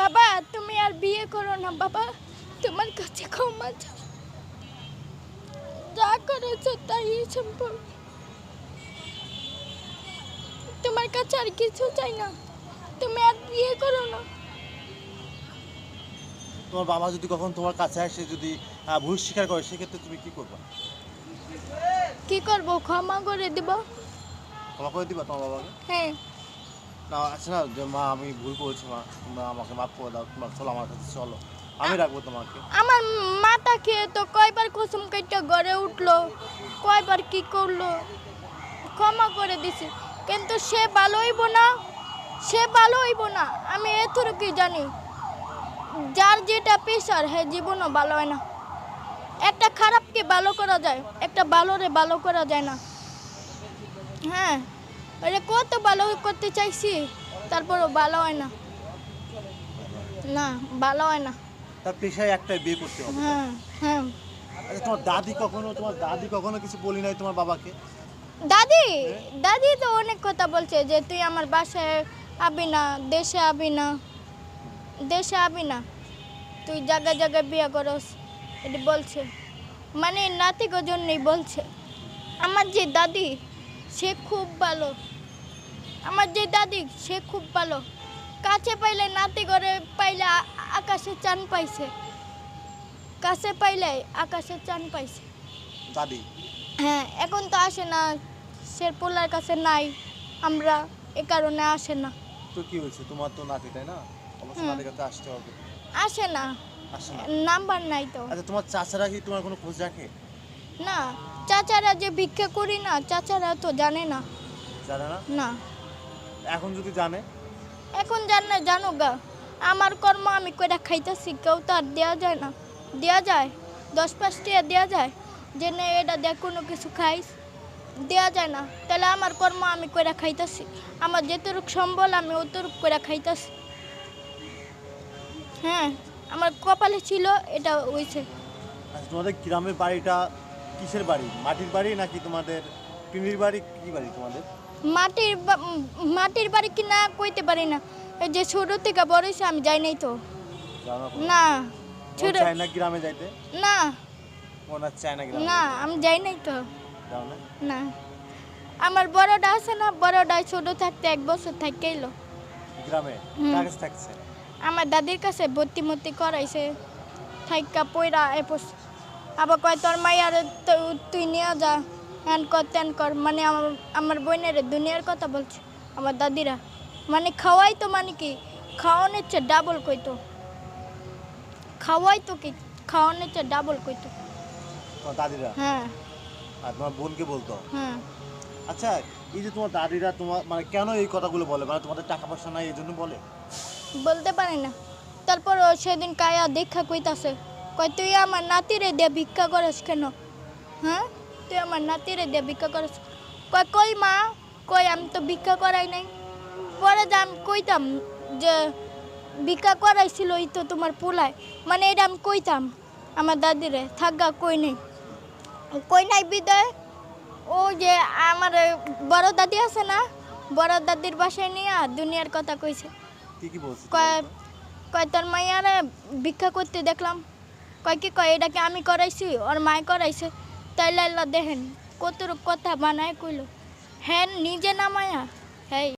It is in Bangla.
বাবা তুমি আর বিয়ে করো না বাবা, তোমার কাছে ক্ষমা চাই, যা করেছো তাই সম্ভব, তোমার কাছে আর কিছু চাই না, তুমি আর বিয়ে করো না। তোমার বাবা যদি কখন তোমার কাছে আসে, যদি ভুল স্বীকার করে, সেক্ষেত্রে তুমি কি করবা? কি করব, ক্ষমা করে দিব। ক্ষমা করে দিবা তোমার বাবাকে? হ্যাঁ। না আছে না যে মা আমি ভুল করেছি, মা তোমরা আমাকে মাফ করে দাও, তোমার চলো আমার কাছে চলো, আমি রাখবো তোমাকে। আমার মাথা খেয়ে তো কয়বার কুসুম কেটে গড়ে উঠলো, কয়বার কি করলো, ক্ষমা করে দিছি, কিন্তু সে ভালো হইব না, সে ভালো হইব না, আমি এতটুকুই জানি। যার যেটা পেশার হ্যাঁ জীবনও ভালো হয় না। একটা খারাপকে ভালো করা যায়, একটা ভালোরে ভালো করা যায় না। হ্যাঁ, এটা কত ভালো করতে চাইছি, তারপরও ভালো হয় না, না ভালো হয় না। তার পেশায় একটাই, বিয়ে করতে হবে। হ্যাঁ হ্যাঁ। আচ্ছা তোমার দাদি কখনো কিছু বলি নাই তোমার বাবাকে? দাদি দাদি তো অনেক কথা বলছে যে তুই আমার বাসায় আবি না, দেশে আবি না, দেশে আবি না, তুই জায়গায় জায়গায় বিয়ে করস, এটি বলছে, মানে নাতিগো জন্যই বলছে। আমার যে দাদি সে খুব ভালো, আমার যে দাদি সে খুব ভালো, কাছে পাইলে নাতি ঘরে পাইলে আকাশে চান পাইছে, কাছে পাইলে আকাশে চান পাইছে দাদি? হ্যাঁ, এখন তো আসে না, সে পোলার কাছে নাই, আমরা এ কারণে আসে না। তো কি হয়েছে, তোমার তো নাতি, তাই না? অবশ্যই নাতির কাছে আসতে হবে। আসে না, আসে না? নাম্বার নাই তো। আচ্ছা তোমার চাচারা কি তোমার কোনো খোঁজ রাখে? না, চাচারা যে ভিক্ষা করি না, চাচারা তো জানে না। জানে না? না, এখন যদি জানে? এখন জানে, জানো গা, আমার কর্ম আমি কইরা খাইতেছি, কেউ তো আর দেওয়া যায় না, দেওয়া যায় 10-5 টাকা দেওয়া যায়, যে না এটা দেখ কোনো কিছু খাইস, দেওয়া যায় না। তাহলে আমার কর্ম আমি কইরা খাইতেছি, আমার যেটুক সম্বল আমি অতটুক কইরা খাইতেছি। হ্যাঁ, আমার কপালে ছিল, এটা হইছে। আচ্ছা তোমাদের গ্রামের বাড়িটা কিসের বাড়ি, মাটির বাড়ি নাকি তোমাদের টিনের বাড়ি, কি বাড়ি তোমাদের? মাটির বাড়ি কি না কইতে পারি না, এই যে ছোট থেকে বড় হইছে আমি যাই নাই তো। জানো না, ছোট চাই না গ্রামে যাইতে? না মনে চায় না গ্রামে? না, আমি যাই নাই তো। যাও না? না, আমার বড়টা আছে না, বড়টা ছোট থাকতে 1 বছর থেকে এলো গ্রামে। কার কাছে থাকছে? আমার দাদির কাছে ভর্তি মর্তি করাইছে, থাইকা পয়রা এপস, আবার কয় তোর মাইয়ার তুই নিয়ে যা, হ্যান কর ত্যান কর, মানে আমার বোনের দুনিয়ার কথা বলছে আমার দাদিরা, মানে খাওয়াই তো, মানে কি খাওয়ানোর চেয়ে ডাবল কইতো, খাওয়াই তো কি খাওয়ানোর চেয়ে ডাবল কইতো। তোমার দাদিরা? হ্যাঁ আর তোমার বোনকে বলতো? হ্যাঁ। আচ্ছা এই যে তোমার দাদিরা তোমার মানে কেন এই কথাগুলো বলে, মানে তোমাদের টাকা পয়সা নাই এই জন্য বলে? বলতে পারি না, তারপর ও সেদিন কায়া দেখা কইতাছে, কয় তুই আমার নাতিরে দিয়ে ভিক্ষা করস কেন? হ্যাঁ, তুই আমার নাতিরে দিয়ে ভিক্ষা করস, কয় কই মা, কই আমি তো ভিক্ষা করাই নাই। পরে যে আমি কইতাম যে ভিক্ষা করাইছিল এই তো তোমার পোলায়, মানে এটা আমি কইতাম আমার দাদিরে, থাকগা কই নাই বিদায়, ও যে আমার বড় দাদি আছে না, বড় দাদির বাসায় নিয়ে দুনিয়ার কথা কইছে। কি বলছিস? কয় তোর মাইয়ারে ভিক্ষা করতে দেখলাম, কয় কি কয় এটাকে আমি করাইছি, ওর মায় করাইছে, তাইলে আল্লাহ দেখেন কত কথা বানায় কইল, হ্যাঁ নিজে না মায়া, হ্যাঁ।